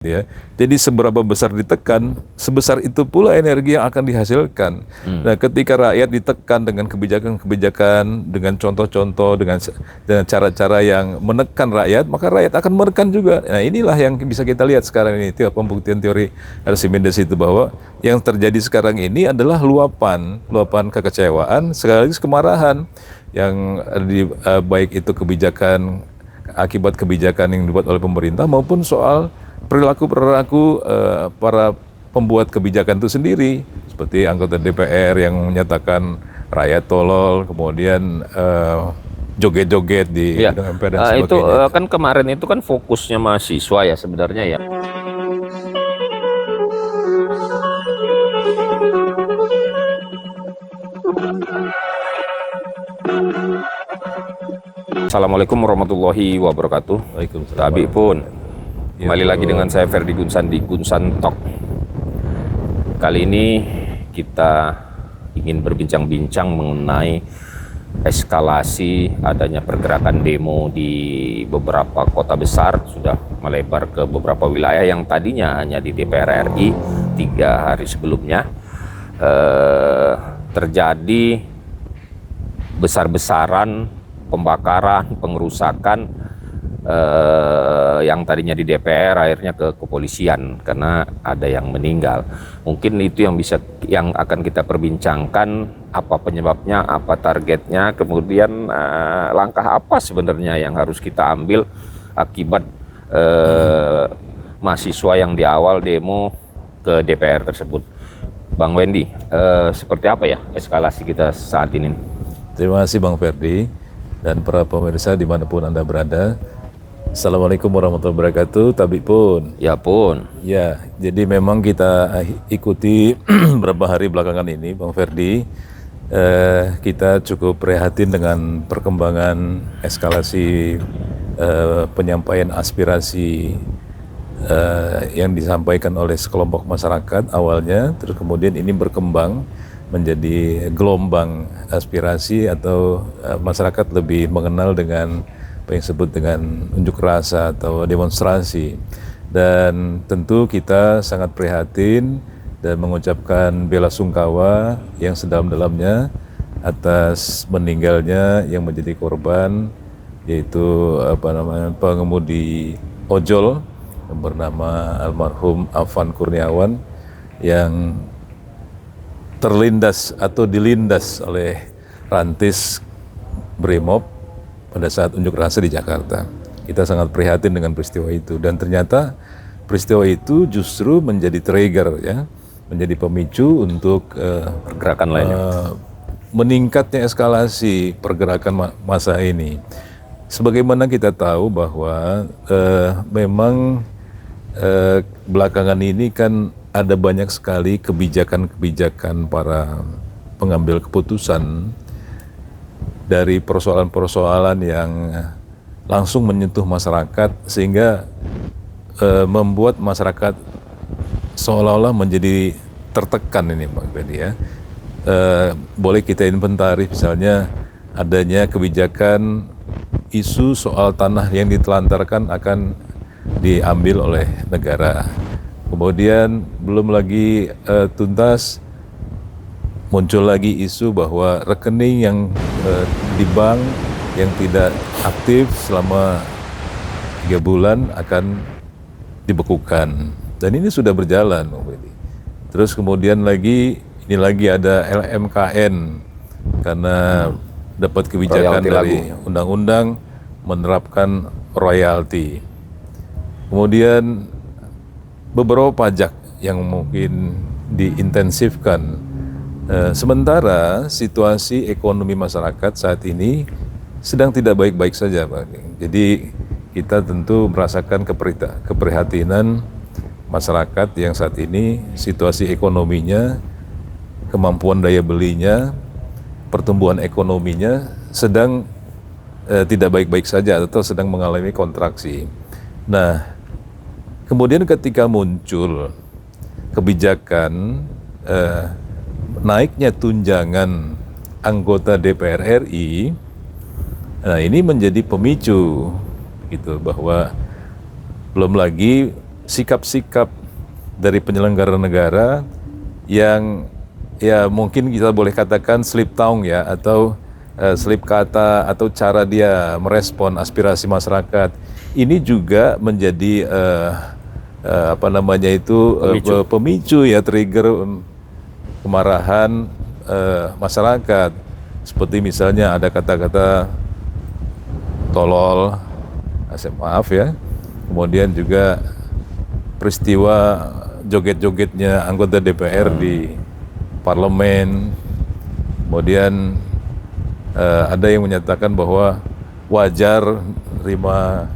ya. Jadi seberapa besar ditekan, sebesar itu pula energi yang akan dihasilkan. Nah, ketika rakyat ditekan dengan kebijakan-kebijakan, dengan contoh-contoh, dengan cara-cara yang menekan rakyat, maka rakyat akan menekan juga. Nah, inilah yang bisa kita lihat sekarang ini, itu pembuktian teori Archimedes itu, bahwa yang terjadi sekarang ini adalah luapan kekecewaan sekaligus kemarahan yang baik itu kebijakan akibat kebijakan yang dibuat oleh pemerintah maupun soal perilaku para pembuat kebijakan itu sendiri, seperti anggota DPR yang menyatakan rakyat tolol, kemudian joget-joget di gedung MPR dan sebagainya. Itu kan kemarin itu kan fokusnya mahasiswa ya sebenarnya ya. Assalamualaikum warahmatullahi wabarakatuh. Waalaikumsalam. Tabi pun Ya, kembali lagi dengan saya Ferdi Gunsan di Gunsan Talk. Kali ini kita ingin berbincang-bincang mengenai eskalasi adanya pergerakan demo di beberapa kota besar, sudah melebar ke beberapa wilayah yang tadinya hanya di DPR RI 3 hari sebelumnya. Terjadi besar-besaran pembakaran, pengerusakan yang tadinya di DPR akhirnya ke kepolisian karena ada yang meninggal. Mungkin itu yang akan kita perbincangkan, apa penyebabnya, apa targetnya, kemudian langkah apa sebenarnya yang harus kita ambil akibat mahasiswa yang di awal demo ke DPR tersebut. Bang Wendy, seperti apa ya eskalasi kita saat ini? Terima kasih Bang Ferdi dan para pemirsa dimanapun Anda berada. Assalamualaikum warahmatullahi wabarakatuh. Tabi pun. Ya pun. Ya, jadi memang kita ikuti beberapa hari belakangan ini, Bang Ferdi, kita cukup prihatin dengan perkembangan eskalasi penyampaian aspirasi yang disampaikan oleh sekelompok masyarakat awalnya, terus kemudian ini berkembang menjadi gelombang aspirasi atau masyarakat lebih mengenal dengan apa yang disebut dengan unjuk rasa atau demonstrasi. Dan tentu kita sangat prihatin dan mengucapkan bela sungkawa yang sedalam-dalamnya atas meninggalnya yang menjadi korban, yaitu pengemudi ojol yang bernama almarhum Afan Kurniawan yang terlindas atau dilindas oleh rantis Brimob pada saat unjuk rasa di Jakarta. Kita sangat prihatin dengan peristiwa itu, dan ternyata peristiwa itu justru menjadi trigger, ya, menjadi pemicu untuk Pergerakan lainnya. Meningkatnya eskalasi pergerakan masa ini. Sebagaimana kita tahu bahwa memang belakangan ini kan ada banyak sekali kebijakan-kebijakan para pengambil keputusan dari persoalan-persoalan yang langsung menyentuh masyarakat, sehingga membuat masyarakat seolah-olah menjadi tertekan ini, Pak Ferdi, ya. Boleh kita inventaris misalnya adanya kebijakan isu soal tanah yang ditelantarkan akan diambil oleh negara. Kemudian belum lagi tuntas, muncul lagi isu bahwa rekening yang di bank yang tidak aktif selama 3 bulan akan dibekukan. Dan ini sudah berjalan. Terus kemudian ini lagi ada LMKN karena dapat kebijakan dari undang-undang menerapkan royalti. Kemudian beberapa pajak yang mungkin diintensifkan. Sementara situasi ekonomi masyarakat saat ini sedang tidak baik-baik saja, Pak. Jadi kita tentu merasakan keprihatinan masyarakat yang saat ini situasi ekonominya, kemampuan daya belinya, pertumbuhan ekonominya sedang tidak baik-baik saja atau sedang mengalami kontraksi. Nah, kemudian ketika muncul kebijakan naiknya tunjangan anggota DPR RI, nah ini menjadi pemicu gitu, bahwa belum lagi sikap-sikap dari penyelenggara negara yang ya mungkin kita boleh katakan slip tongue ya, atau slip kata, atau cara dia merespon aspirasi masyarakat ini juga menjadi apa namanya itu pemicu ya, trigger kemarahan masyarakat. Seperti misalnya ada kata-kata tolol, maaf ya, kemudian juga peristiwa joget-jogetnya anggota DPR di parlemen, kemudian ada yang menyatakan bahwa wajar terima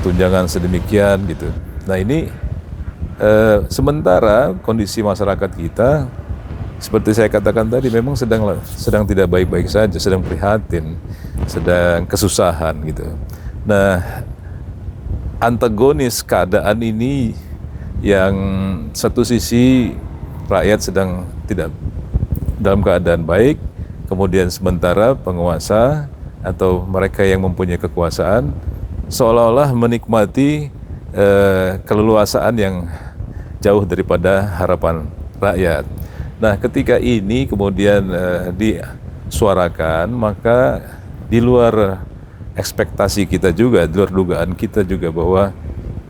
tunjangan sedemikian gitu. Nah ini sementara kondisi masyarakat kita seperti saya katakan tadi memang sedang tidak baik-baik saja, sedang prihatin, sedang kesusahan gitu. Nah, antagonis keadaan ini yang satu sisi rakyat sedang tidak dalam keadaan baik, kemudian sementara penguasa atau mereka yang mempunyai kekuasaan seolah-olah menikmati keleluasaan yang jauh daripada harapan rakyat. Nah, ketika ini kemudian disuarakan, maka di luar ekspektasi kita juga, di luar dugaan kita juga bahwa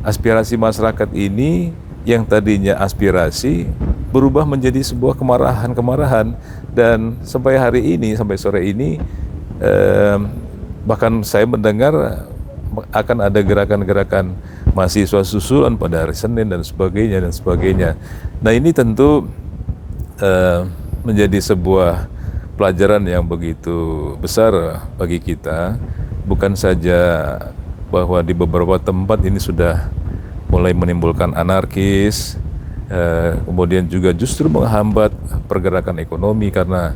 aspirasi masyarakat ini yang tadinya aspirasi berubah menjadi sebuah kemarahan, dan sampai hari ini, sampai sore ini bahkan saya mendengar akan ada gerakan-gerakan mahasiswa susulan pada hari Senin dan sebagainya. Nah, ini tentu menjadi sebuah pelajaran yang begitu besar bagi kita, bukan saja bahwa di beberapa tempat ini sudah mulai menimbulkan anarkis, kemudian juga justru menghambat pergerakan ekonomi karena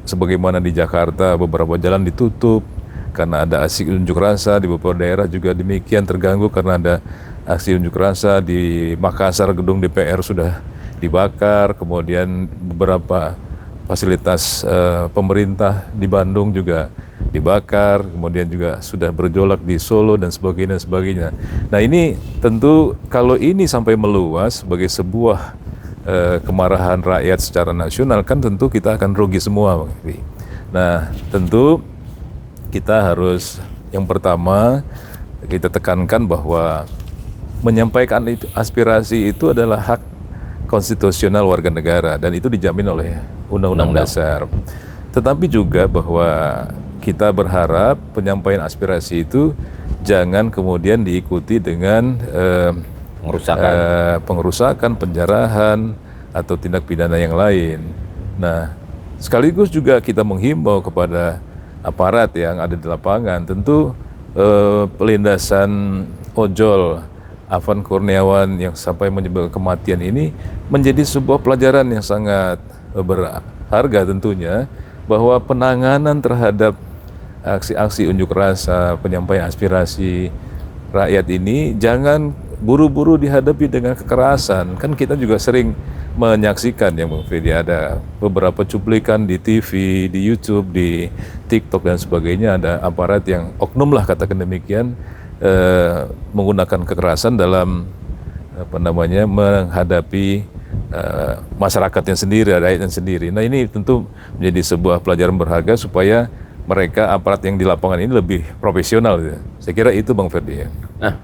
sebagaimana di Jakarta beberapa jalan ditutup karena ada aksi unjuk rasa, di beberapa daerah juga demikian terganggu karena ada aksi unjuk rasa. Di Makassar gedung DPR sudah dibakar, kemudian beberapa fasilitas pemerintah di Bandung juga dibakar, kemudian juga sudah bergejolak di Solo dan sebagainya. Nah, ini tentu kalau ini sampai meluas sebagai sebuah kemarahan rakyat secara nasional, kan tentu kita akan rugi semua, Bang Fikri. Nah, tentu kita harus yang pertama kita tekankan bahwa menyampaikan aspirasi itu adalah hak konstitusional warga negara dan itu dijamin oleh Undang-Undang Dasar. Tetapi juga bahwa kita berharap penyampaian aspirasi itu jangan kemudian diikuti dengan pengerusakan, penjarahan, atau tindak pidana yang lain. Nah, sekaligus juga kita menghimbau kepada aparat yang ada di lapangan, tentu pelindasan ojol Afan Kurniawan yang sampai menyebabkan kematian ini menjadi sebuah pelajaran yang sangat berharga tentunya, bahwa penanganan terhadap aksi-aksi unjuk rasa, penyampaian aspirasi rakyat ini jangan buru-buru dihadapi dengan kekerasan. Kan kita juga sering menyaksikan ya Bang Fedi, ada beberapa cuplikan di TV, di YouTube, di TikTok dan sebagainya, ada aparat yang oknum lah katakan demikian, menggunakan kekerasan dalam menghadapi masyarakatnya sendiri, rakyatnya sendiri. Nah, ini tentu menjadi sebuah pelajaran berharga supaya mereka aparat yang di lapangan ini lebih profesional. Ya. Saya kira itu Bang Ferdi ya. Nah,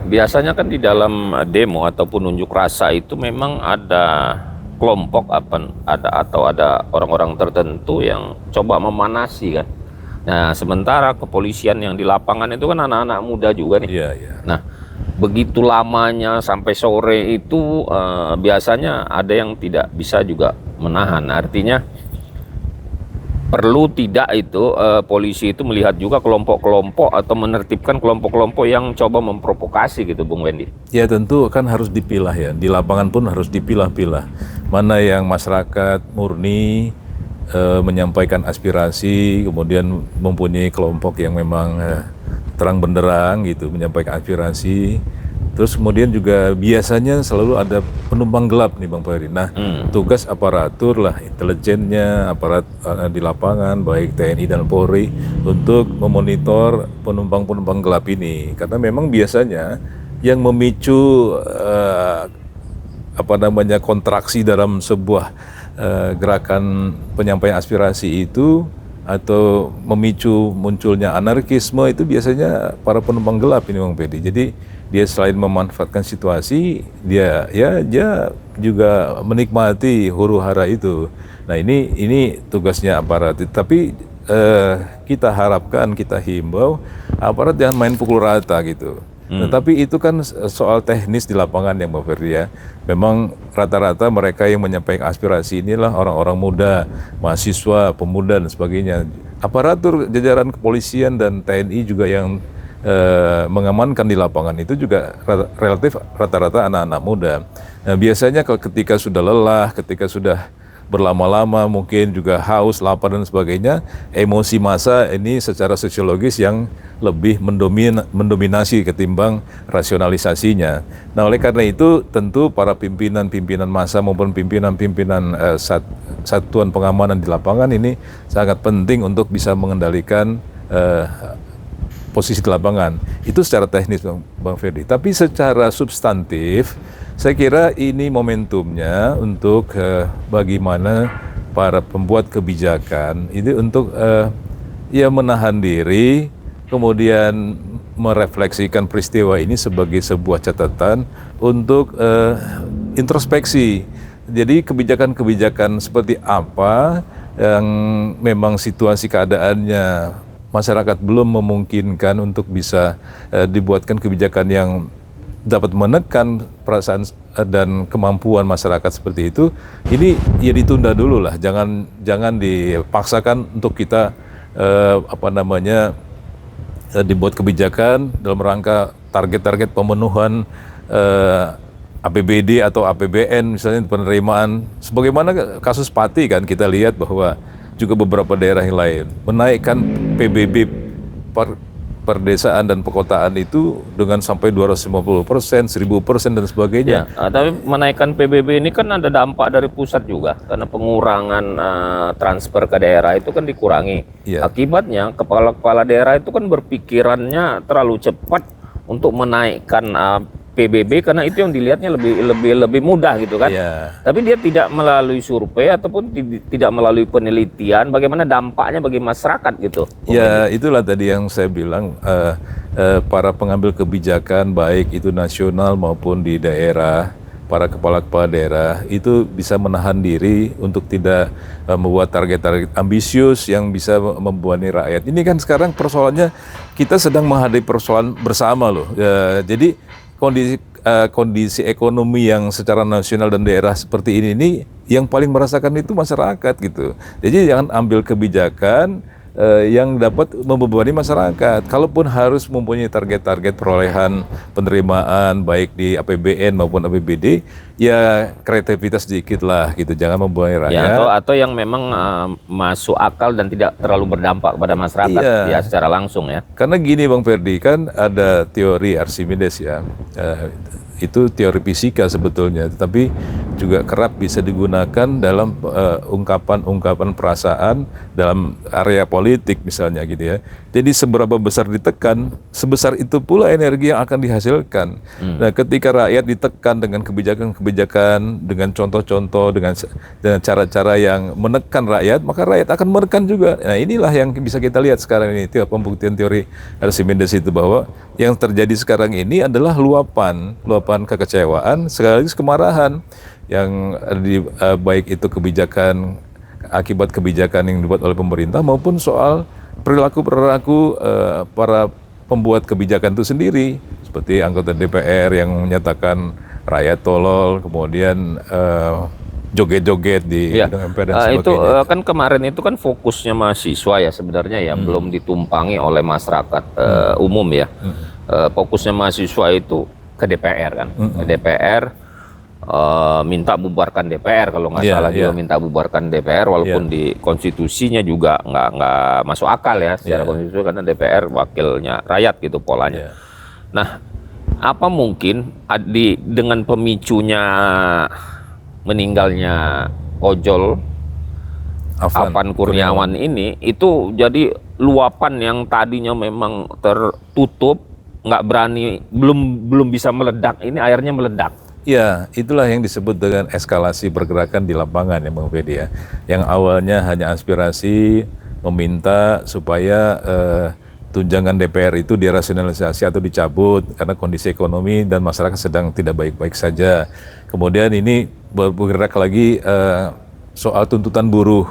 biasanya kan di dalam demo ataupun unjuk rasa itu memang ada kelompok ada orang-orang tertentu yang coba memanasi kan. Nah, sementara kepolisian yang di lapangan itu kan anak-anak muda juga nih. Iya, iya. Nah, begitu lamanya sampai sore itu biasanya ada yang tidak bisa juga menahan. Artinya perlu tidak itu polisi itu melihat juga kelompok-kelompok atau menertibkan kelompok-kelompok yang coba memprovokasi gitu, Bung Wendy. Ya tentu kan harus dipilah ya, di lapangan pun harus dipilah-pilah. Mana yang masyarakat murni menyampaikan aspirasi, kemudian mempunyai kelompok yang memang terang benderang gitu menyampaikan aspirasi. Terus kemudian juga biasanya selalu ada penumpang gelap nih Bang Ferry. Nah, tugas aparatur lah, intelijennya, aparat di lapangan, baik TNI dan Polri, untuk memonitor penumpang-penumpang gelap ini. Karena memang biasanya yang memicu kontraksi dalam sebuah gerakan penyampaian aspirasi itu atau memicu munculnya anarkisme itu biasanya para penumpang gelap ini Bang Ferdi. Jadi dia selain memanfaatkan situasi, dia juga menikmati huru-hara itu. Nah ini tugasnya aparat. Tapi kita harapkan, kita himbau aparat jangan main pukul rata gitu. Tetapi itu kan soal teknis di lapangan ya Mbak Ferdi ya. Memang rata-rata mereka yang menyampaikan aspirasi inilah orang-orang muda, mahasiswa, pemuda dan sebagainya. Aparatur jajaran kepolisian dan TNI juga yang mengamankan di lapangan itu juga relatif rata-rata anak-anak muda. Nah, biasanya kalau ketika sudah lelah, ketika sudah berlama-lama mungkin juga haus, lapar dan sebagainya, emosi massa ini secara sosiologis yang lebih mendominasi ketimbang rasionalisasinya. Nah oleh karena itu tentu para pimpinan massa maupun pimpinan satuan pengamanan di lapangan ini sangat penting untuk bisa mengendalikan posisi di lapangan. Itu secara teknis Bang Ferdi. Tapi secara substantif saya kira ini momentumnya untuk bagaimana para pembuat kebijakan ini untuk menahan diri, kemudian merefleksikan peristiwa ini sebagai sebuah catatan untuk introspeksi. Jadi kebijakan-kebijakan seperti apa yang memang situasi keadaannya masyarakat belum memungkinkan untuk bisa dibuatkan kebijakan yang dapat menekan perasaan dan kemampuan masyarakat seperti itu, ini ya ditunda dulu lah, jangan dipaksakan untuk kita dibuat kebijakan dalam rangka target-target pemenuhan APBD atau APBN misalnya penerimaan, sebagaimana kasus Pati kan kita lihat bahwa juga beberapa daerah yang lain menaikkan PBB perdesaan dan perkotaan itu dengan sampai 250%, 1000% dan sebagainya. Ya, tapi menaikkan PBB ini kan ada dampak dari pusat juga karena pengurangan transfer ke daerah itu kan dikurangi. Ya. Akibatnya kepala-kepala daerah itu kan berpikirannya terlalu cepat untuk menaikkan PBB karena itu yang dilihatnya lebih mudah gitu kan. Ya. Tapi dia tidak melalui survei ataupun tidak melalui penelitian bagaimana dampaknya bagi masyarakat gitu. Ya, itulah tadi yang saya bilang para pengambil kebijakan baik itu nasional maupun di daerah, para kepala-kepala daerah itu bisa menahan diri untuk tidak membuat target-target ambisius yang bisa membebani rakyat. Ini kan sekarang persoalannya kita sedang menghadapi persoalan bersama loh. Jadi kondisi ekonomi yang secara nasional dan daerah seperti ini yang paling merasakan itu masyarakat gitu. Jadi jangan ambil kebijakan yang dapat membebani masyarakat. Kalaupun harus mempunyai target-target perolehan penerimaan baik di APBN maupun APBD, ya kreativitas sedikit lah gitu, jangan membebani rakyat. Ya, atau yang memang masuk akal dan tidak terlalu berdampak pada masyarakat ya secara langsung ya. Karena gini Bang Ferdi, kan ada teori Archimedes ya, itu teori fisika sebetulnya, tetapi juga kerap bisa digunakan dalam ungkapan-ungkapan perasaan dalam area politik misalnya gitu ya. Jadi seberapa besar ditekan, sebesar itu pula energi yang akan dihasilkan. Nah ketika rakyat ditekan dengan kebijakan-kebijakan, dengan contoh-contoh, dengan cara-cara yang menekan rakyat, maka rakyat akan menekan juga. Nah inilah yang bisa kita lihat sekarang ini, pembuktian teori Archimedes itu, bahwa yang terjadi sekarang ini adalah luapan kekecewaan sekaligus kemarahan yang baik itu kebijakan akibat kebijakan yang dibuat oleh pemerintah maupun soal perilaku para pembuat kebijakan itu sendiri, seperti anggota DPR yang menyatakan rakyat tolol, kemudian joget-joget di gedung MPR dan sebagainya. Itu kan kemarin itu kan fokusnya mahasiswa ya sebenarnya ya, belum ditumpangi oleh masyarakat umum ya. Fokusnya mahasiswa itu ke DPR kan, ke DPR minta bubarkan DPR kalau nggak salah juga minta bubarkan DPR walaupun di konstitusinya juga nggak masuk akal ya secara konstitusi karena DPR wakilnya rakyat gitu polanya. Nah, apa mungkin dengan pemicunya meninggalnya ojol Afan Kurniawan ini itu jadi luapan yang tadinya memang tertutup nggak berani, belum bisa meledak, ini airnya meledak. Ya, itulah yang disebut dengan eskalasi pergerakan di lapangan ya Bang Fedi ya. Yang awalnya hanya aspirasi meminta supaya tunjangan DPR itu dirasionalisasi atau dicabut karena kondisi ekonomi dan masyarakat sedang tidak baik-baik saja. Kemudian ini bergerak lagi soal tuntutan buruh,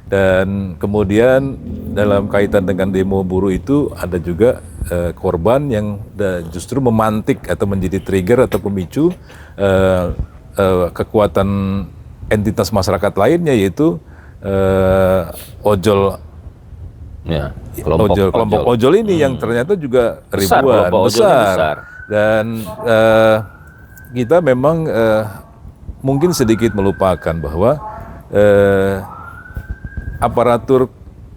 dan kemudian dalam kaitan dengan demo buruh itu ada juga korban yang justru memantik atau menjadi trigger atau pemicu kekuatan entitas masyarakat lainnya, yaitu ojol. Ya, Kelompok ojol ini yang ternyata juga besar, ribuan, kelompok ojolnya besar. Dan kita memang mungkin sedikit melupakan bahwa aparatur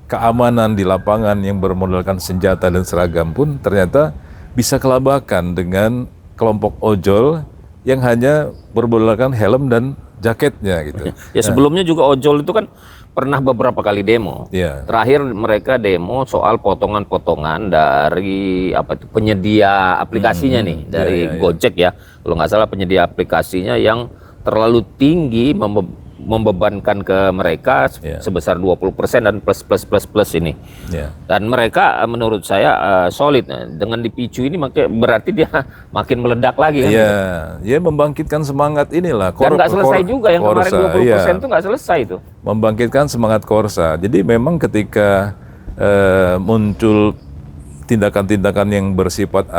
keamanan di lapangan yang bermodalkan senjata dan seragam pun ternyata bisa kelabakan dengan kelompok ojol yang hanya bermodalkan helm dan jaketnya gitu. Ya sebelumnya juga ojol itu kan pernah beberapa kali demo. Ya. Terakhir mereka demo soal potongan-potongan dari apa itu, penyedia aplikasinya nih, dari Gojek ya. Kalau nggak salah penyedia aplikasinya yang terlalu tinggi membebankan ke mereka sebesar 20% dan plus ini. Dan mereka menurut saya solid. Dengan dipicu ini berarti dia makin meledak lagi kan. Ya membangkitkan semangat inilah. Dan nggak selesai juga yang kemarin 20% itu nggak selesai itu. Membangkitkan semangat Korsa. Jadi memang ketika muncul tindakan-tindakan yang bersifat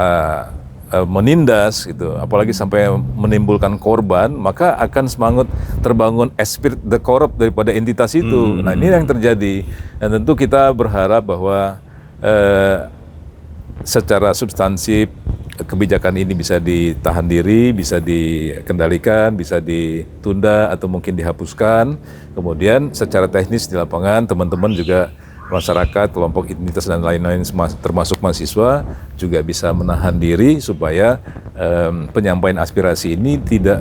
menindas gitu, apalagi sampai menimbulkan korban, maka akan semangat terbangun esprit de corrupt daripada entitas itu. Nah ini yang terjadi, dan tentu kita berharap bahwa secara substansi kebijakan ini bisa ditahan diri, bisa dikendalikan, bisa ditunda atau mungkin dihapuskan. Kemudian secara teknis di lapangan teman-teman juga, masyarakat, kelompok identitas dan lain-lain termasuk mahasiswa juga bisa menahan diri supaya penyampaian aspirasi ini tidak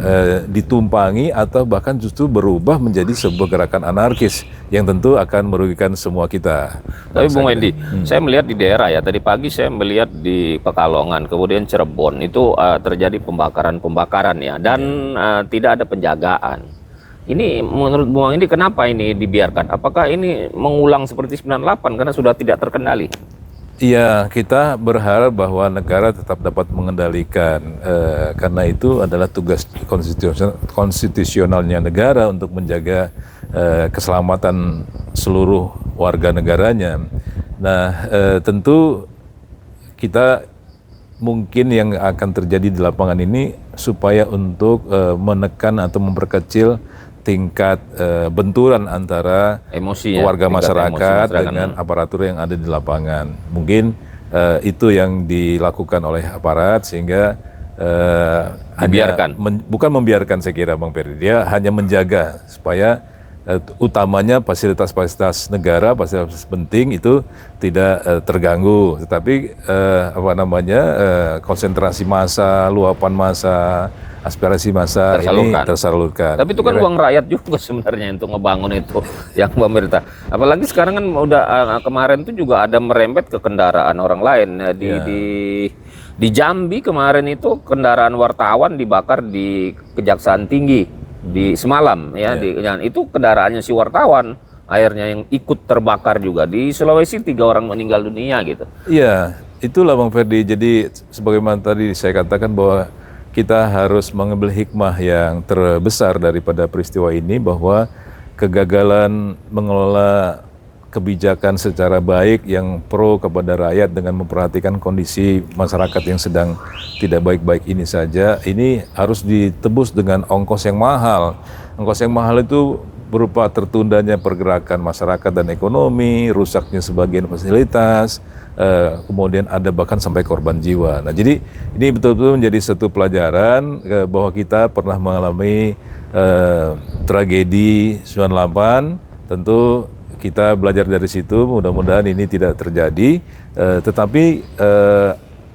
ditumpangi atau bahkan justru berubah menjadi sebuah gerakan anarkis yang tentu akan merugikan semua kita. Tapi Bung Wendy, saya melihat di daerah ya, tadi pagi saya melihat di Pekalongan, kemudian Cirebon itu terjadi pembakaran-pembakaran ya, dan tidak ada penjagaan. Ini menurut Bung ini kenapa ini dibiarkan? Apakah ini mengulang seperti 98 karena sudah tidak terkendali? Iya, kita berharap bahwa negara tetap dapat mengendalikan, karena itu adalah tugas konstitusionalnya negara untuk menjaga keselamatan seluruh warga negaranya. Nah, tentu kita mungkin yang akan terjadi di lapangan ini supaya untuk menekan atau memperkecil tingkat benturan antara warga masyarakat dengan aparatur yang ada di lapangan. Mungkin itu yang dilakukan oleh aparat sehingga bukan membiarkan, saya kira Bang Ferry, dia hanya menjaga supaya utamanya fasilitas-fasilitas negara, fasilitas penting itu tidak terganggu, tetapi konsentrasi massa, luapan massa, aspirasi massa ini tersalurkan. Tapi itu kan uang rakyat juga sebenarnya untuk ngebangun itu yang pemerintah. Apalagi sekarang kan udah kemarin itu juga ada merembet ke kendaraan orang lain. Di Jambi kemarin itu kendaraan wartawan dibakar di Kejaksaan Tinggi di semalam ya. Itu kendaraannya si wartawan akhirnya yang ikut terbakar juga. Di Sulawesi 3 orang meninggal dunia gitu. Iya, itulah Bang Ferdi. Jadi sebagaimana tadi saya katakan bahwa kita harus mengambil hikmah yang terbesar daripada peristiwa ini, bahwa kegagalan mengelola kebijakan secara baik yang pro kepada rakyat dengan memperhatikan kondisi masyarakat yang sedang tidak baik-baik ini saja, ini harus ditebus dengan ongkos yang mahal. Ongkos yang mahal itu berupa tertundanya pergerakan masyarakat dan ekonomi, rusaknya sebagian fasilitas, kemudian ada bahkan sampai korban jiwa. Nah, jadi ini betul-betul menjadi satu pelajaran bahwa kita pernah mengalami tragedi 98. Tentu kita belajar dari situ, mudah-mudahan ini tidak terjadi. Tetapi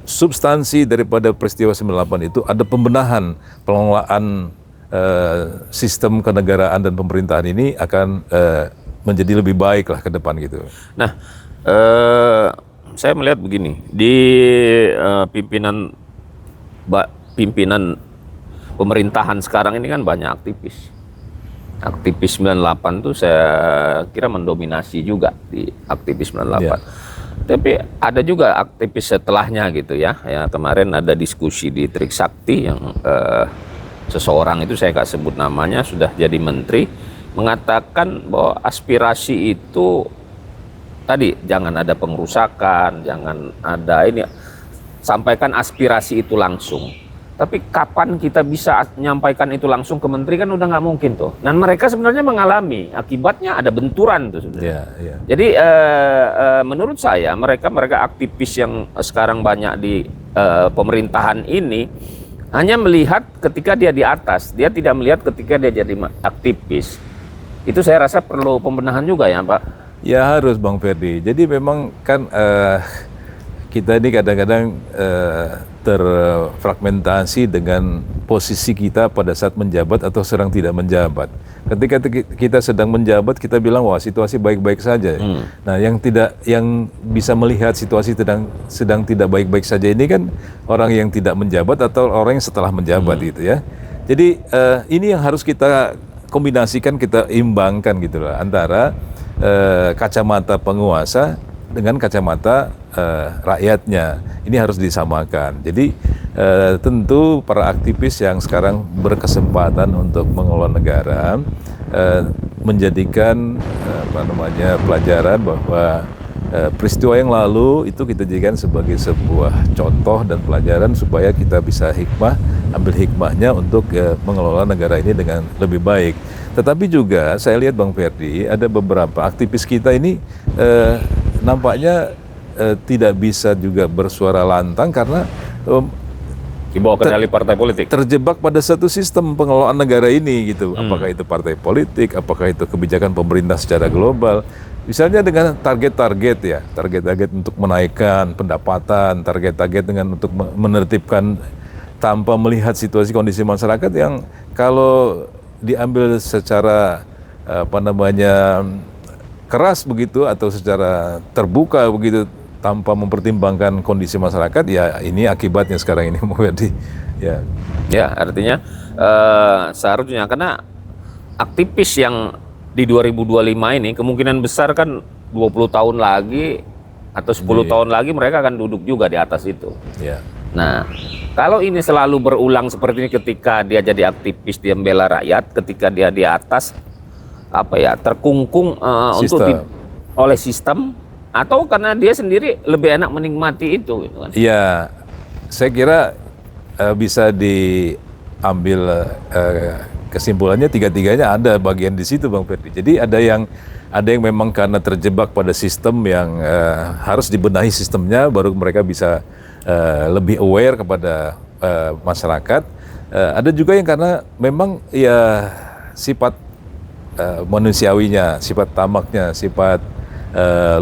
substansi daripada peristiwa 98 itu ada pembenahan pengelolaan sistem kenegaraan dan pemerintahan ini akan menjadi lebih baik lah ke depan gitu. Nah, saya melihat begini, di pimpinan pemerintahan sekarang ini kan banyak aktivis. Aktivis 98 tuh saya kira mendominasi juga di aktivis 98. Ya. Tapi ada juga aktivis setelahnya gitu ya. Ya kemarin ada diskusi di Trisakti yang seseorang itu saya nggak sebut namanya sudah jadi menteri mengatakan bahwa aspirasi itu tadi jangan ada pengerusakan, jangan ada ini, sampaikan aspirasi itu langsung. Tapi kapan kita bisa menyampaikan itu langsung ke menteri kan udah nggak mungkin tuh. Dan mereka sebenarnya mengalami akibatnya ada benturan tuh sebenarnya. Ya. Jadi menurut saya mereka aktivis yang sekarang banyak di pemerintahan ini hanya melihat ketika dia di atas, dia tidak melihat ketika dia jadi aktivis. Itu saya rasa perlu pembenahan juga ya Pak. Ya harus Bang Ferdi. Jadi memang kan kita ini kadang-kadang terfragmentasi dengan posisi kita pada saat menjabat atau sedang tidak menjabat. Ketika kita sedang menjabat, kita bilang wah situasi baik-baik saja. Nah, yang bisa melihat situasi sedang tidak baik-baik saja ini kan orang yang tidak menjabat atau orang yang setelah menjabat gitu ya. Jadi ini yang harus kita kombinasikan, kita imbangkan gitu loh antara kacamata penguasa dengan kacamata rakyatnya. Ini harus disamakan. Jadi tentu para aktivis yang sekarang berkesempatan untuk mengelola negara menjadikan pelajaran bahwa peristiwa yang lalu itu kita jadikan sebagai sebuah contoh dan pelajaran supaya kita bisa ambil hikmahnya untuk mengelola negara ini dengan lebih baik. Tetapi juga saya lihat Bang Ferdi ada beberapa aktivis kita ini nampaknya tidak bisa juga bersuara lantang karena di bawah kendali partai politik. Terjebak pada satu sistem pengelolaan negara ini gitu. Apakah itu partai politik, apakah itu kebijakan pemerintah secara global. Misalnya dengan target-target ya, target-target untuk menaikkan pendapatan, target-target dengan untuk menertibkan tanpa melihat situasi kondisi masyarakat yang kalau diambil secara keras begitu atau secara terbuka begitu tanpa mempertimbangkan kondisi masyarakat, ya ini akibatnya sekarang ini menjadi ya artinya seharusnya karena aktivis yang di 2025 ini kemungkinan besar kan 20 tahun lagi atau 10 tahun lagi mereka akan duduk juga di atas itu. Nah, kalau ini selalu berulang seperti ini ketika dia jadi aktivis, dia membela rakyat, ketika dia di atas terkungkung oleh sistem atau karena dia sendiri lebih enak menikmati itu gitu kan. Iya, saya kira bisa diambil kesimpulannya tiga-tiganya ada bagian di situ Bang Ferdi. Jadi ada yang memang karena terjebak pada sistem yang harus dibenahi sistemnya baru mereka bisa lebih aware kepada masyarakat. Ada juga yang karena memang ya sifat manusiawinya, sifat tamaknya, sifat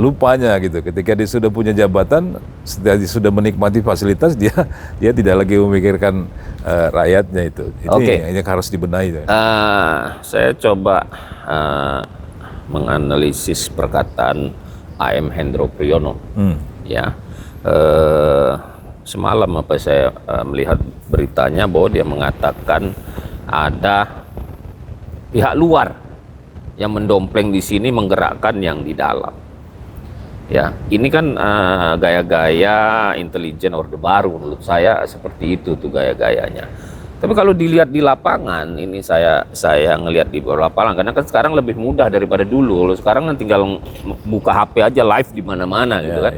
lupanya gitu. Ketika dia sudah punya jabatan, setelah dia sudah menikmati fasilitas, dia tidak lagi memikirkan rakyatnya itu. Ini yang harus dibenahi. Saya coba menganalisis perkataan AM Hendro Priyono. Ya, semalam saya melihat beritanya bahwa dia mengatakan ada pihak luar yang mendompleng di sini menggerakkan yang di dalam. Ya, ini kan gaya-gaya intelijen Orde Baru menurut saya seperti itu tuh gaya-gayanya. Tapi kalau dilihat di lapangan, ini saya ngelihat di lapangan karena kan sekarang lebih mudah daripada dulu. Sekarang kan tinggal buka HP aja live di mana-mana gitu kan.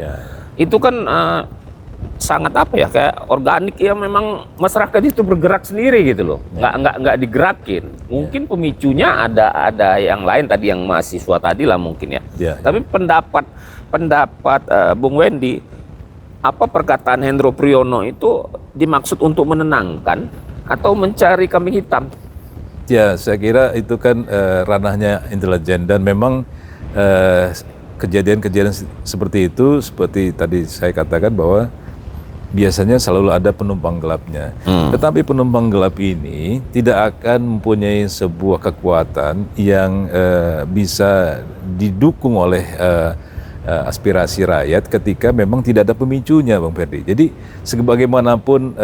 Itu kan sangat kayak organik ya, memang masyarakat itu bergerak sendiri gitu loh. Nggak digerakin. Mungkin pemicunya ada yang lain tadi yang mahasiswa tadi lah mungkin ya. Tapi pendapat Bung Wendy, apa perkataan Hendro Priyono itu dimaksud untuk menenangkan atau mencari kambing hitam? Ya, saya kira itu kan ranahnya intelijen dan memang kejadian-kejadian seperti itu, seperti tadi saya katakan bahwa biasanya selalu ada penumpang gelapnya. Tetapi penumpang gelap ini tidak akan mempunyai sebuah kekuatan yang bisa didukung oleh aspirasi rakyat ketika memang tidak ada pemicunya, Bang Ferdi. Jadi sebagaimanapun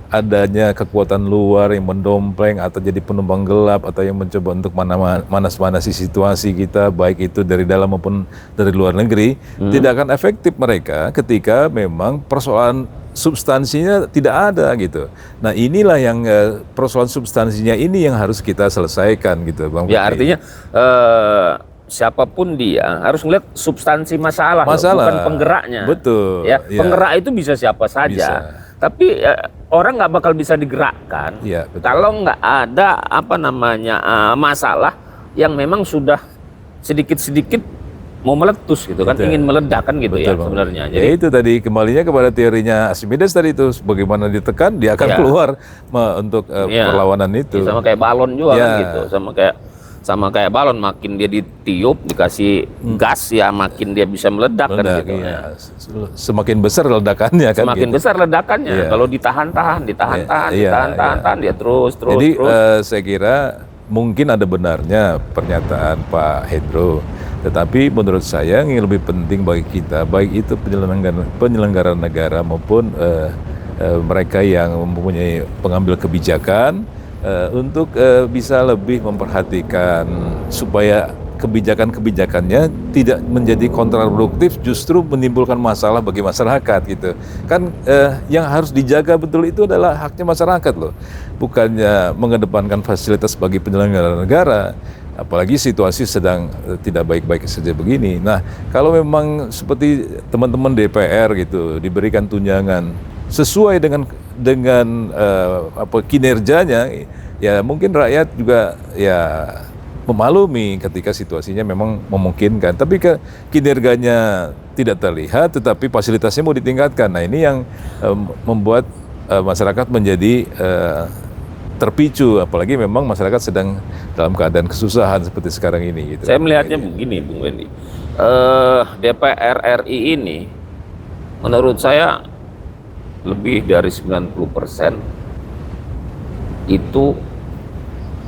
adanya kekuatan luar yang mendompleng atau jadi penumpang gelap atau yang mencoba untuk manas-manasi situasi kita, baik itu dari dalam maupun dari luar negeri, tidak akan efektif mereka ketika memang persoalan substansinya tidak ada gitu. Nah inilah yang persoalan substansinya ini yang harus kita selesaikan gitu, Bang. Ya artinya siapapun dia harus melihat substansi masalah, bukan penggeraknya. Betul. Ya, penggerak itu bisa siapa saja. Bisa. Tapi orang nggak bakal bisa digerakkan kalau nggak ada masalah yang memang sudah sedikit-sedikit mau meletus gitu kan, ingin meledak kan gitu. Betul, ya sebenarnya. Jadi itu tadi kembalinya kepada teorinya Archimedes tadi itu, bagaimana ditekan dia akan keluar untuk perlawanan itu. Ya, sama kayak balon juga kan gitu, sama kayak balon, makin dia ditiup dikasih gas ya makin dia bisa meledak kan gitu. Iya. Semakin besar ledakannya kan. Semakin besar ledakannya. Kalau ditahan-tahan dia terus. Jadi saya kira mungkin ada benarnya pernyataan Pak Hendro, tetapi menurut saya yang lebih penting bagi kita, baik itu penyelenggara negara maupun mereka yang mempunyai pengambil kebijakan, untuk bisa lebih memperhatikan supaya kebijakan-kebijakannya tidak menjadi kontraproduktif, justru menimbulkan masalah bagi masyarakat gitu. Kan yang harus dijaga betul itu adalah haknya masyarakat loh, bukannya mengedepankan fasilitas bagi penyelenggara negara. Apalagi situasi sedang tidak baik-baik saja begini. Nah, kalau memang seperti teman-teman DPR gitu diberikan tunjangan sesuai dengan kinerjanya, ya mungkin rakyat juga ya memaklumi ketika situasinya memang memungkinkan. Tapi kinerjanya tidak terlihat, tetapi fasilitasnya mau ditingkatkan. Nah ini yang membuat masyarakat menjadi terpicu, apalagi memang masyarakat sedang dalam keadaan kesusahan seperti sekarang ini. Gitu. Saya melihatnya begini, Bung Wendy, DPR RI ini menurut saya lebih dari 90% itu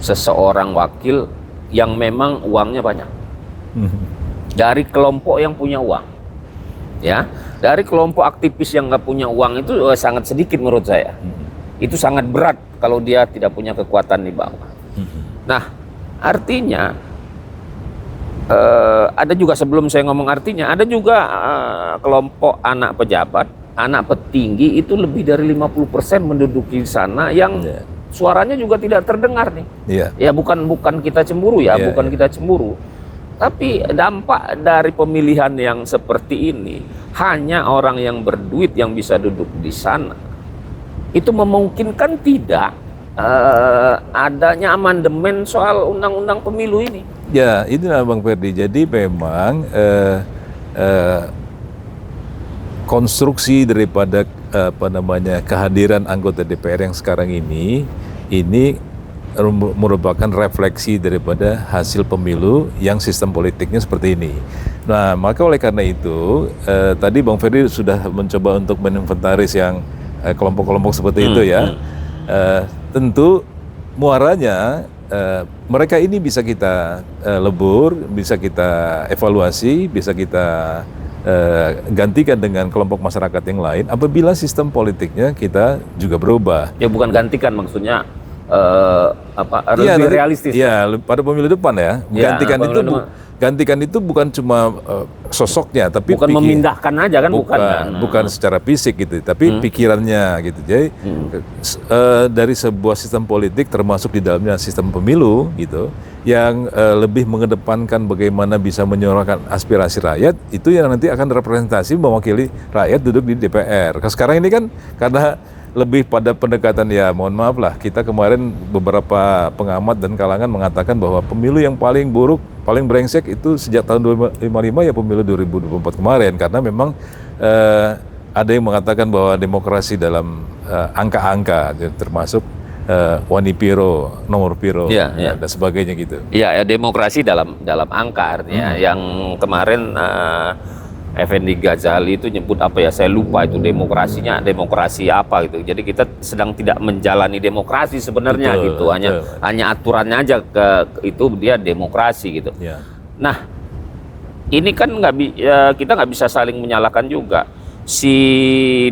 seseorang wakil yang memang uangnya banyak. Dari kelompok yang punya uang. Ya, dari kelompok aktivis yang nggak punya uang itu sangat sedikit menurut saya. Itu sangat berat kalau dia tidak punya kekuatan di bawah. Nah, artinya ada juga, sebelum saya ngomong artinya, ada juga kelompok anak pejabat, anak petinggi itu lebih dari 50% menduduki sana yang suaranya juga tidak terdengar nih. Ya bukan kita cemburu ya, bukan kita cemburu. Tapi dampak dari pemilihan yang seperti ini, hanya orang yang berduit yang bisa duduk di sana. Itu memungkinkan tidak adanya amandemen soal undang-undang pemilu ini. Ya, itulah Bang Ferdi. Jadi memang konstruksi daripada kehadiran anggota DPR yang sekarang ini merupakan refleksi daripada hasil pemilu yang sistem politiknya seperti ini. Nah, maka oleh karena itu tadi Bang Ferdi sudah mencoba untuk menginventaris yang kelompok-kelompok seperti itu ya. Tentu muaranya mereka ini bisa kita lebur, bisa kita evaluasi, bisa kita gantikan dengan kelompok masyarakat yang lain apabila sistem politiknya kita juga berubah. Ya bukan gantikan, maksudnya lebih realistis. Ya, pada pemilu depan ya. Gantikan itu bukan cuma sosoknya, tapi bukan memindahkan aja kan, bukan secara fisik gitu, tapi pikirannya gitu. Jadi dari sebuah sistem politik, termasuk di dalamnya sistem pemilu gitu, yang lebih mengedepankan bagaimana bisa menyuarakan aspirasi rakyat, itu yang nanti akan representasi mewakili rakyat duduk di DPR. Sekarang ini kan karena lebih pada pendekatan, ya mohon maaf lah, kita kemarin beberapa pengamat dan kalangan mengatakan bahwa pemilu yang paling buruk, paling brengsek itu sejak tahun 2055 ya pemilu 2024 kemarin, karena memang ada yang mengatakan bahwa demokrasi dalam angka-angka, termasuk Wanipiro, nomor piro, dan sebagainya gitu. Iya, ya, demokrasi dalam angka artinya. Yang kemarin Effendi Ghazali itu nyebut apa ya, saya lupa itu demokrasinya, demokrasi apa gitu. Jadi kita sedang tidak menjalani demokrasi sebenarnya, gitu. Hanya aturannya aja itu dia demokrasi gitu. Nah, ini kan kita nggak bisa saling menyalahkan juga. Si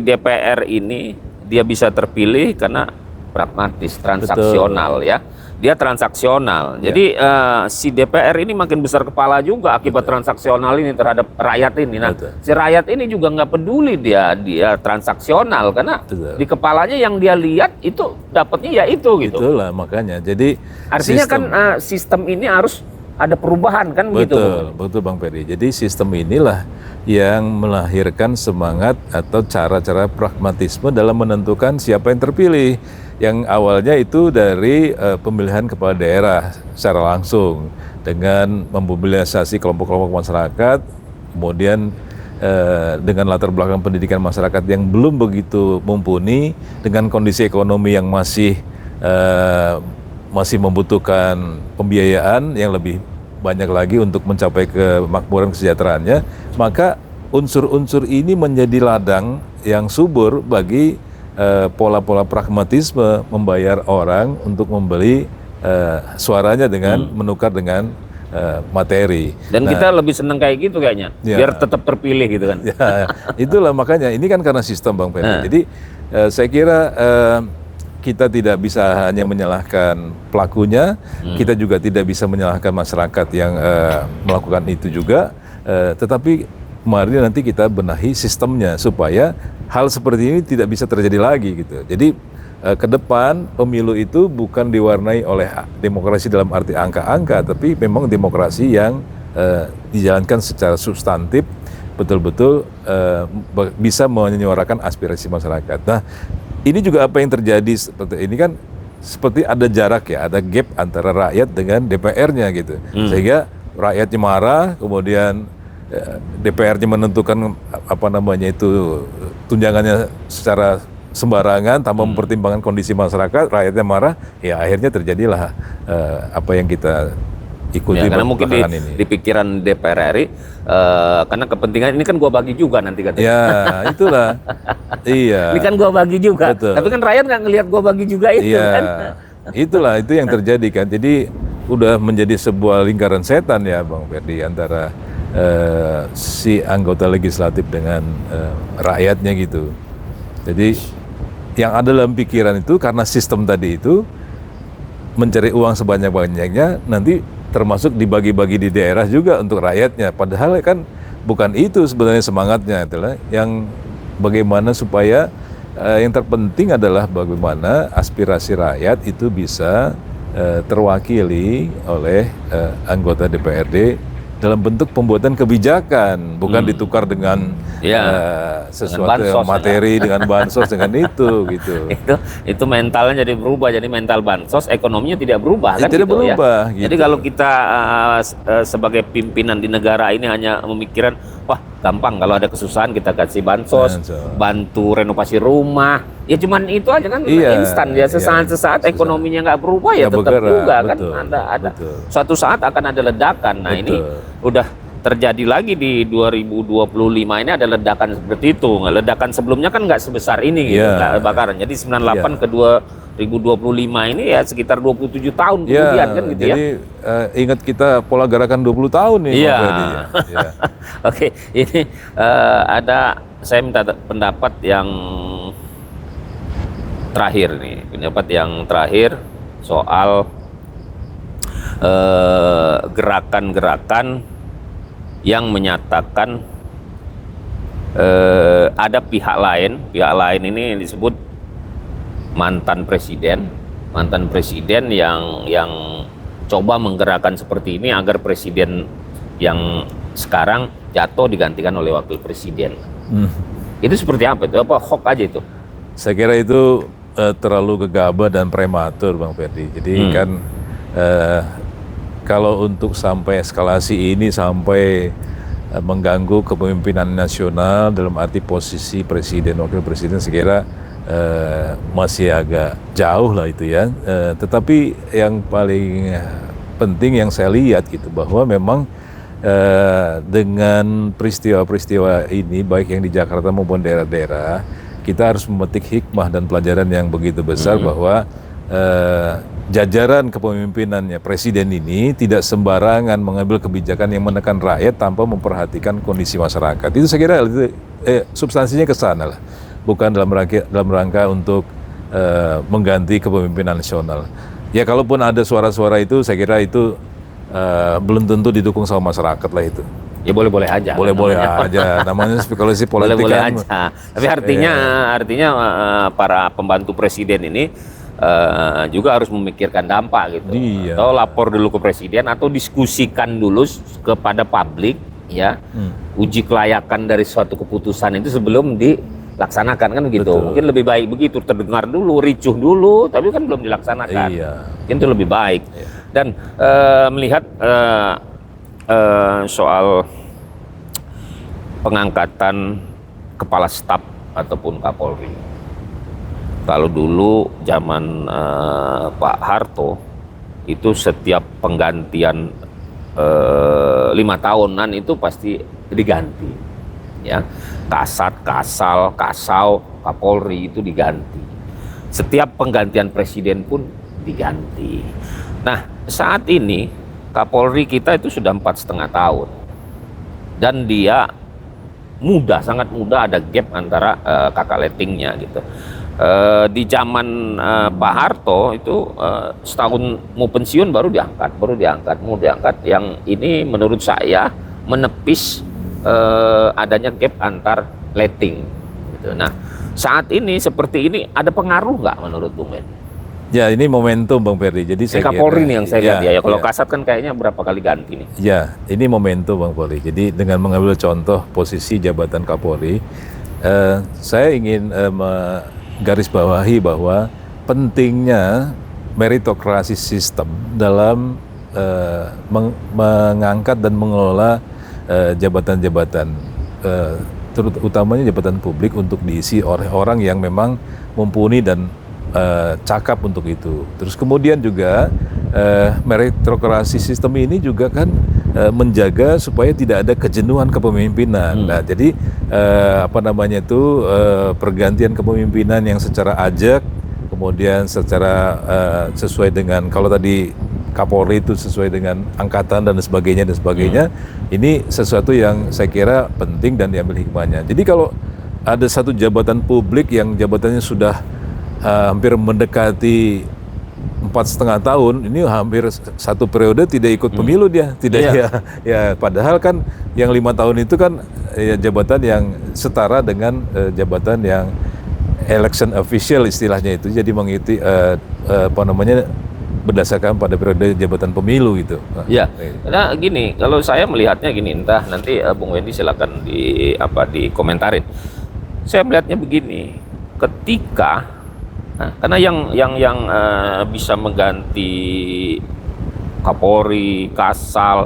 DPR ini dia bisa terpilih karena pragmatis, transaksional ya. Dia transaksional. Jadi si DPR ini makin besar kepala juga akibat transaksional ini terhadap rakyat ini. Nah, si rakyat ini juga nggak peduli dia transaksional karena di kepalanya yang dia lihat itu dapatnya ya itu gitu. Itulah makanya. Jadi artinya sistem ini harus ada perubahan kan begitu. Betul Bang Ferry. Jadi sistem inilah yang melahirkan semangat atau cara-cara pragmatisme dalam menentukan siapa yang terpilih. Yang awalnya itu dari pemilihan kepala daerah secara langsung dengan memobilisasi kelompok-kelompok masyarakat, kemudian dengan latar belakang pendidikan masyarakat yang belum begitu mumpuni, dengan kondisi ekonomi yang masih membutuhkan pembiayaan yang lebih banyak lagi untuk mencapai kemakmuran kesejahteraannya, maka unsur-unsur ini menjadi ladang yang subur bagi pola-pola pragmatisme membayar orang untuk membeli suaranya dengan menukar dengan materi. Dan kita lebih senang kayak gitu kayaknya, biar tetap terpilih gitu kan. Ya, itulah makanya ini kan karena sistem Bang Ferry. Jadi saya kira kita tidak bisa hanya menyalahkan pelakunya, kita juga tidak bisa menyalahkan masyarakat yang melakukan itu juga, tetapi mari nanti kita benahi sistemnya supaya hal seperti ini tidak bisa terjadi lagi gitu. Jadi ke depan pemilu itu bukan diwarnai oleh demokrasi dalam arti angka-angka, tapi memang demokrasi yang dijalankan secara substantif, betul-betul bisa menyuarakan aspirasi masyarakat. Nah, ini juga apa yang terjadi seperti ini kan, seperti ada jarak ya, ada gap antara rakyat dengan DPR-nya gitu. Sehingga rakyatnya marah, kemudian DPR-nya menentukan tunjangannya secara sembarangan tanpa mempertimbangkan kondisi masyarakat, rakyatnya marah, ya akhirnya terjadilah apa yang kita ikuti. Ya, karena mungkin di pikiran DPR RI karena kepentingan ini kan gua bagi juga nanti katanya. Ya, itulah. Iya. Ini kan gua bagi juga. Betul. Tapi kan rakyat nggak ngelihat gua bagi juga itu kan. Itulah itu yang terjadi kan. Jadi udah menjadi sebuah lingkaran setan ya Bang Ferdi antara si anggota legislatif dengan rakyatnya gitu. Jadi yang ada dalam pikiran itu karena sistem tadi itu mencari uang sebanyak-banyaknya, nanti termasuk dibagi-bagi di daerah juga untuk rakyatnya. Padahal kan bukan itu sebenarnya semangatnya, itulah yang bagaimana supaya yang terpenting adalah bagaimana aspirasi rakyat itu bisa terwakili oleh anggota DPRD dalam bentuk pembuatan kebijakan, bukan ditukar dengan sesuatu dengan yang materi, dengan bansos, dengan itu gitu. Itu mentalnya jadi berubah, jadi mental bansos, ekonominya tidak berubah kan? Tidak gitu, berubah. Ya? Gitu. Jadi kalau kita sebagai pimpinan di negara ini hanya memikirkan, wah gampang kalau ada kesusahan kita kasih bansos, bantu renovasi rumah, ya cuman itu aja kan instan ya, sesaat ekonominya nggak berubah ya tetap bergerak, juga kan ada suatu saat akan ada ledakan. Nah ini udah terjadi lagi di 2025 ini ada ledakan seperti itu. Ledakan sebelumnya kan nggak sebesar ini gitu, kebakaran. Jadi 98 ke 2025 ini ya sekitar 27 tahun kemudian kan gitu jadi, ingat kita pola gerakan 20 tahun nih. Oke, ini saya minta pendapat yang terakhir nih, soal gerakan-gerakan yang menyatakan ada pihak lain ini disebut mantan presiden yang coba menggerakkan seperti ini agar presiden yang sekarang jatuh digantikan oleh wakil presiden. Itu seperti apa itu? Apa hoax aja itu? Saya kira itu terlalu gegabah dan prematur Bang Ferdi. Jadi kan kalau untuk sampai eskalasi ini sampai mengganggu kepemimpinan nasional dalam arti posisi presiden wakil presiden, saya kira masih agak jauh lah itu ya. Tetapi yang paling penting yang saya lihat gitu bahwa memang dengan peristiwa-peristiwa ini baik yang di Jakarta maupun daerah-daerah, kita harus memetik hikmah dan pelajaran yang begitu besar bahwa jajaran kepemimpinannya presiden ini tidak sembarangan mengambil kebijakan yang menekan rakyat tanpa memperhatikan kondisi masyarakat. Itu saya kira substansinya ke sana lah, bukan dalam rangka untuk mengganti kepemimpinan nasional. Ya kalaupun ada suara-suara itu, saya kira itu belum tentu didukung sama masyarakat lah itu. Ya boleh-boleh aja. Boleh-boleh aja. Namanya spekulasi politik Boleh-boleh kan. aja. Tapi artinya para pembantu presiden ini juga harus memikirkan dampak gitu. Iya. Atau lapor dulu ke presiden atau diskusikan dulu kepada publik ya. Uji kelayakan dari suatu keputusan itu sebelum dilaksanakan kan gitu. Betul. Mungkin lebih baik begitu, terdengar dulu, ricuh dulu, tapi kan belum dilaksanakan. Iya. Mungkin itu lebih baik. Iya. Dan melihat soal pengangkatan kepala staf ataupun Kapolri. Kalau dulu zaman Pak Harto itu setiap penggantian 5 tahunan itu pasti diganti, ya. Kasat, Kasal, Kasau, Kapolri itu diganti. Setiap penggantian presiden pun diganti. Nah, saat ini Kapolri kita itu sudah 4,5 tahun dan dia muda, sangat muda, ada gap antara kakak letingnya gitu. Di zaman Pak Harto itu setahun mau pensiun baru diangkat. Yang ini menurut saya menepis adanya gap antar letting. Gitu. Nah, saat ini seperti ini ada pengaruh nggak menurut Bung Ben? Ya ini momentum Bang Ferdi. Jadi saya Kapolri kira, nih yang saya lihat ya. Kalau Kasat kan kayaknya berapa kali ganti nih. Ya, ini momentum Bang Ferdi. Jadi dengan mengambil contoh posisi jabatan Kapolri, saya ingin menggarisbawahi bahwa pentingnya meritokrasi sistem dalam mengangkat dan mengelola jabatan-jabatan, terutamanya jabatan publik untuk diisi oleh orang yang memang mumpuni dan cakap untuk itu. Terus kemudian juga meritokrasi sistem ini juga kan menjaga supaya tidak ada kejenuhan kepemimpinan. Nah, jadi pergantian kepemimpinan yang secara ajak, kemudian secara sesuai dengan, kalau tadi Kapolri itu sesuai dengan angkatan dan sebagainya. Ini sesuatu yang saya kira penting dan diambil hikmahnya. Jadi kalau ada satu jabatan publik yang jabatannya sudah hampir mendekati 4,5 tahun, ini hampir satu periode tidak ikut pemilu dia, ya padahal kan yang 5 tahun itu kan ya, jabatan yang setara dengan jabatan yang election official istilahnya itu, jadi mengikuti berdasarkan pada periode jabatan pemilu gitu. Ya, nah gini, kalau saya melihatnya gini, entah nanti Bung Wendy silakan dikomentarin. Saya melihatnya begini, ketika karena yang bisa mengganti Kapolri, Kasal,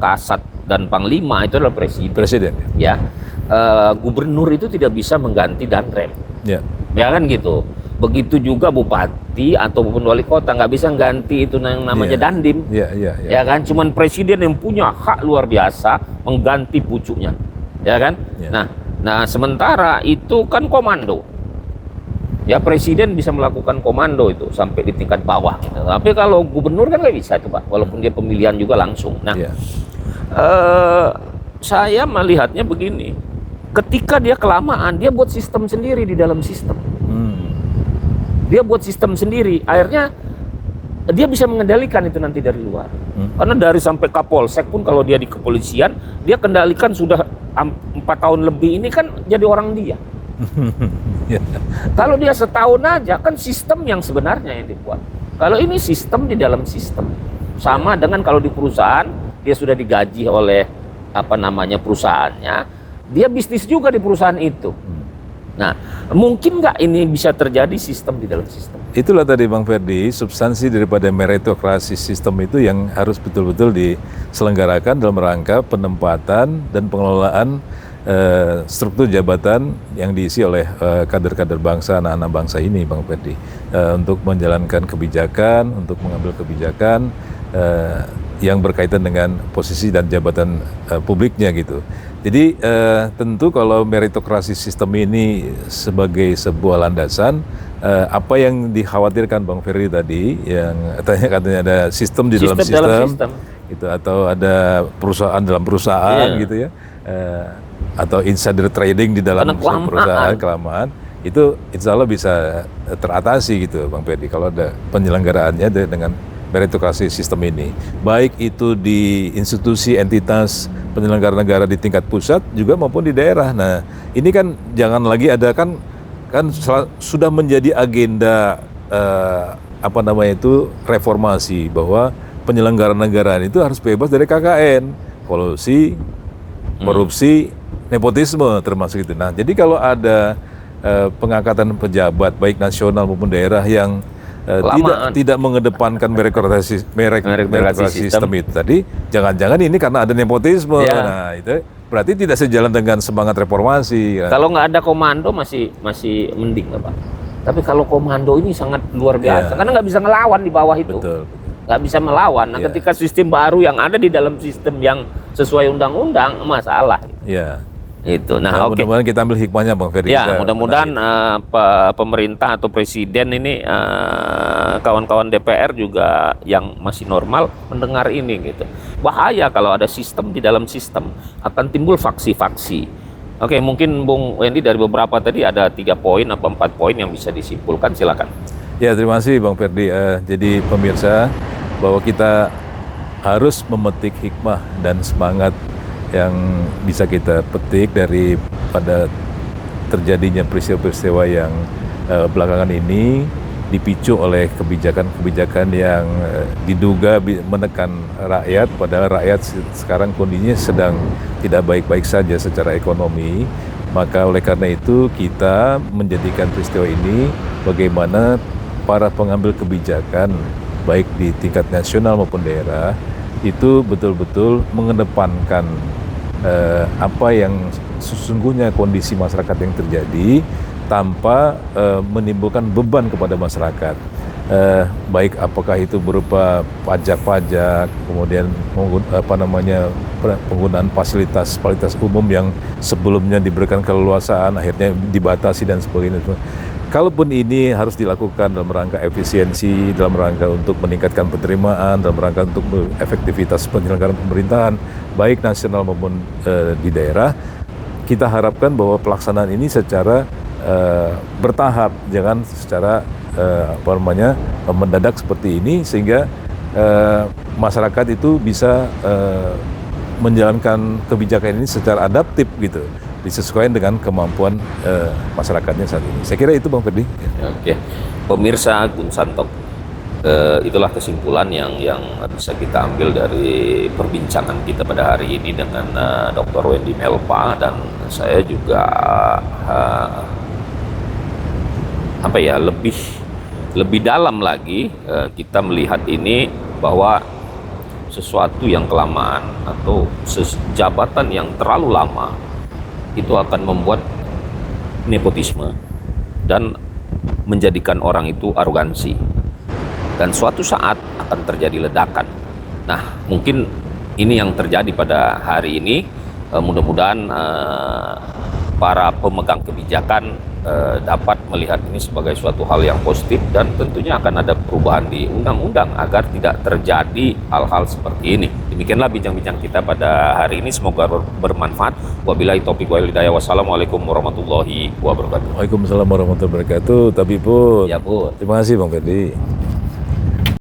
Kasat dan Panglima itu adalah presiden. Ya, gubernur itu tidak bisa mengganti Danrem. Ya kan gitu. Begitu juga bupati ataupun wali kota nggak bisa ganti itu yang namanya dandim. Ya kan, cuman presiden yang punya hak luar biasa mengganti pucuknya. Ya kan. Nah sementara itu kan komando. Ya presiden bisa melakukan komando itu sampai di tingkat bawah gitu. Tapi kalau gubernur kan nggak bisa itu Pak, walaupun dia pemilihan juga langsung. Nah, saya melihatnya begini, ketika dia kelamaan, dia buat sistem sendiri di dalam sistem. Dia buat sistem sendiri, akhirnya dia bisa mengendalikan itu nanti dari luar. Karena dari sampai Kapolsek pun kalau dia di kepolisian, dia kendalikan sudah 4 tahun lebih ini kan jadi orang dia. Kalau dia setahun aja kan sistem yang sebenarnya yang dibuat. Kalau ini sistem di dalam sistem, sama dengan kalau di perusahaan dia sudah digaji oleh perusahaannya, dia bisnis juga di perusahaan itu. Nah, mungkin nggak ini bisa terjadi sistem di dalam sistem? Itulah tadi Bang Ferdi, substansi daripada meritokrasi sistem itu yang harus betul-betul diselenggarakan dalam rangka penempatan dan pengelolaan struktur jabatan yang diisi oleh kader-kader bangsa, anak-anak bangsa ini, Bang Ferdi, untuk menjalankan kebijakan, untuk mengambil kebijakan yang berkaitan dengan posisi dan jabatan publiknya gitu. Jadi tentu kalau meritokrasi sistem ini sebagai sebuah landasan, apa yang dikhawatirkan Bang Ferry tadi, yang katanya ada sistem di dalam Sistem dalam sistem, sistem. gitu, atau ada perusahaan dalam perusahaan, Iya. gitu ya, atau insider trading di dalam Karena kelamaan. perusahaan, kelamaan, itu insya Allah bisa teratasi gitu Bang Ferry kalau ada penyelenggaraannya dengan meritokrasi sistem ini, baik itu di institusi entitas penyelenggara negara di tingkat pusat juga maupun di daerah. Nah ini kan jangan lagi ada kan sudah menjadi agenda apa namanya itu reformasi, bahwa penyelenggara negara itu harus bebas dari KKN, kolusi, korupsi, nepotisme termasuk itu. Nah jadi kalau ada pengangkatan pejabat baik nasional maupun daerah yang tidak mengedepankan meritokrasi sistem itu tadi, jangan-jangan ini karena ada nepotisme. Ya. Nah itu berarti tidak sejalan dengan semangat reformasi. Kalau nggak ada komando masih mending lah Pak. Tapi kalau komando ini sangat luar biasa, karena nggak bisa ngelawan di bawah itu. Betul. Nggak bisa melawan. Nah, ketika sistem baru yang ada di dalam sistem yang sesuai undang-undang, masalah. Ya. Itu. Nah, oke. Mudah-mudahan kita ambil hikmahnya Bang Ferry. Ya, mudah-mudahan pemerintah atau presiden ini, kawan-kawan DPR juga yang masih normal mendengar ini gitu. Bahaya kalau ada sistem di dalam sistem, akan timbul faksi-faksi. Oke, mungkin Bung Wendy dari beberapa tadi ada 3 poin atau 4 poin yang bisa disimpulkan, silakan. Ya, terima kasih Bang Ferdy. Jadi pemirsa, bahwa kita harus memetik hikmah dan semangat yang bisa kita petik pada terjadinya peristiwa-peristiwa yang belakangan ini dipicu oleh kebijakan-kebijakan yang diduga menekan rakyat, padahal rakyat sekarang kondisinya sedang tidak baik-baik saja secara ekonomi. Maka oleh karena itu kita menjadikan peristiwa ini bagaimana para pengambil kebijakan baik di tingkat nasional maupun daerah itu betul-betul mengedepankan apa yang sesungguhnya kondisi masyarakat yang terjadi tanpa menimbulkan beban kepada masyarakat, baik apakah itu berupa pajak-pajak, kemudian penggunaan fasilitas umum yang sebelumnya diberikan keleluasaan akhirnya dibatasi dan sebagainya. Kalaupun ini harus dilakukan dalam rangka efisiensi, dalam rangka untuk meningkatkan penerimaan, dalam rangka untuk efektivitas penyelenggaraan pemerintahan, baik nasional maupun di daerah, kita harapkan bahwa pelaksanaan ini secara bertahap, jangan secara mendadak seperti ini, sehingga masyarakat itu bisa menjalankan kebijakan ini secara adaptif gitu, disesuaikan dengan kemampuan masyarakatnya saat ini. Saya kira itu Bang Ferdy. Oke, pemirsa Gunsan Talk, itulah kesimpulan yang bisa kita ambil dari perbincangan kita pada hari ini dengan Dr. Wendy Melpa, dan saya juga lebih dalam lagi kita melihat ini, bahwa sesuatu yang kelamaan atau jabatan yang terlalu lama itu akan membuat nepotisme dan menjadikan orang itu arogansi, dan suatu saat akan terjadi ledakan. Nah, mungkin ini yang terjadi pada hari ini. Mudah-mudahan para pemegang kebijakan dapat melihat ini sebagai suatu hal yang positif, dan tentunya akan ada perubahan di undang-undang agar tidak terjadi hal-hal seperti ini. Demikianlah bincang-bincang kita pada hari ini, semoga bermanfaat. Wabillahi taufiq wal hidayah. Wassalamualaikum warahmatullahi wabarakatuh. Waalaikumsalam warahmatullahi wabarakatuh. Tapi Pun. Ya, Bu. Terima kasih Bang Ferdy.